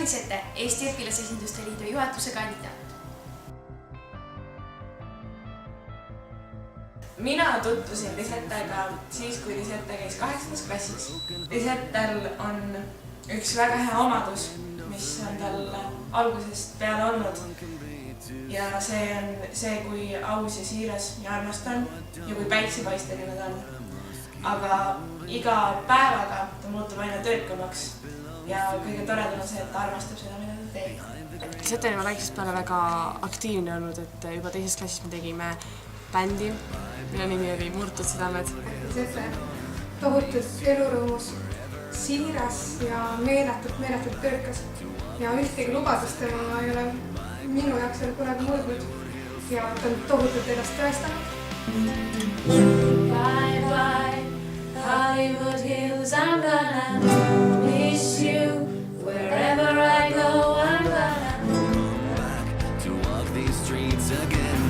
mikrofonis ette Eesti Õpilasesinduste Liidu juhatuse kandidaat. Mina tutvusin Lisettega siis, kui Lisette käis 8. klassis. Lisettel on üks väga hea omadus, mis on tal algusest peale olnud. Ja see on see, kui aus ja siiras ja armas ta on ja kui päitsepaisteline ta on. Aga iga päevaga ta muutub aina töökamaks ja kõige toredam on see, et ta armastab seda, mida ta teeb. Lisette on juba väiksest peale väga aktiivne olnud, et juba 2. klassis me tegime bändi, mille nimi oli Murtud südamed. Lisette tohutult elurõõmus, siiras ja meeletult töökas ja ühtegi lubadust tema ei ole minu jaoks veel kunagi murdnud ja ta on tohutult ennast tõestanud. Bye bye, Hollywood Hills, I'm gonna miss you. Wherever I go, I'm gonna back to walk these streets again.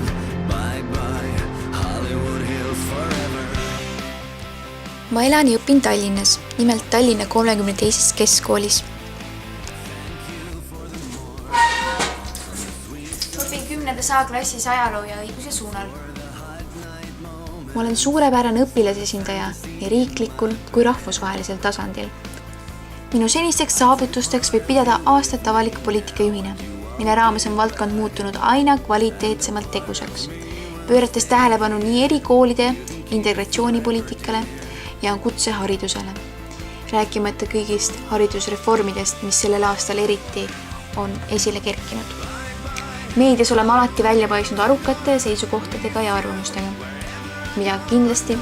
Bye bye, Hollywood Hills forever. Ma elan ja õpin Tallinnas, nimelt Tallinna 32. keskkoolis. Õpin 10. A-klassis ajaloo ja õiguse suunal. Ma olen suurepärane õpilasesindaja nii riiklikul kui rahvusvahelisel tasandil. Minu senisteks saavutusteks võib pidada aastat avaliku poliitika juhina, mille raames on valdkond muutunud aina kvaliteetsemalt tegusaks, pöörates tähelepanu nii erikoolide integratsioonipoliitikale ja kutseharidusele, rääkimata kõigist haridusreformidest, mis sellel aastal eriti on esile kerkinud. Meedias oleme alati välja paisnud arukate seisukohtadega ja arvamustega, mida kindlasti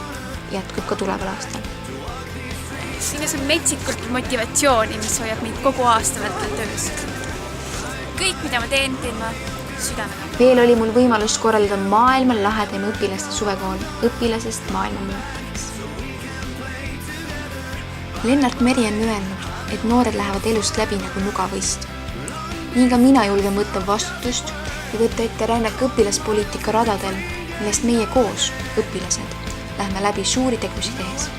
jätkub ka tuleval aastal. Sinnes on metsikult motivatsiooni, mis hoiab meid kogu aasta vältel töös. Kõik, mida ma teen ma südamega. Veel oli mul võimalus korraldada maailma lahedam õpilaste suvekool õpilasest maailma muuteks. Lennart Meri on öelnud, et noored lähevad elust läbi nagu nugavõist. Nii ka mina julgen võtta vastutust ja võtta ette rännaka õpilaspoliitika radadel, millest meie koos, õpilased, lähme läbi suuri tegusid tehes.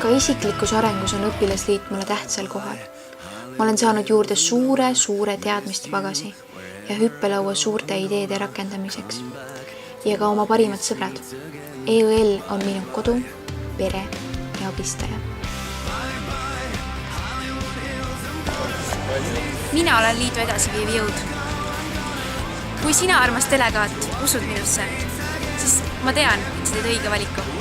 Ka isiklikus arengus on õpilasliit mulle tähtsal kohal. Ma olen saanud juurde suure teadmiste pagasi ja hüppelaua suurte ideede rakendamiseks. Ja ka oma parimad sõbrad. EÜL on minu kodu, pere ja abistaja. Mina olen liidu edasiviiv jõud. Kui sina, armas delegaat, usud minusse, siis ma tean, et sa teed õige valiku.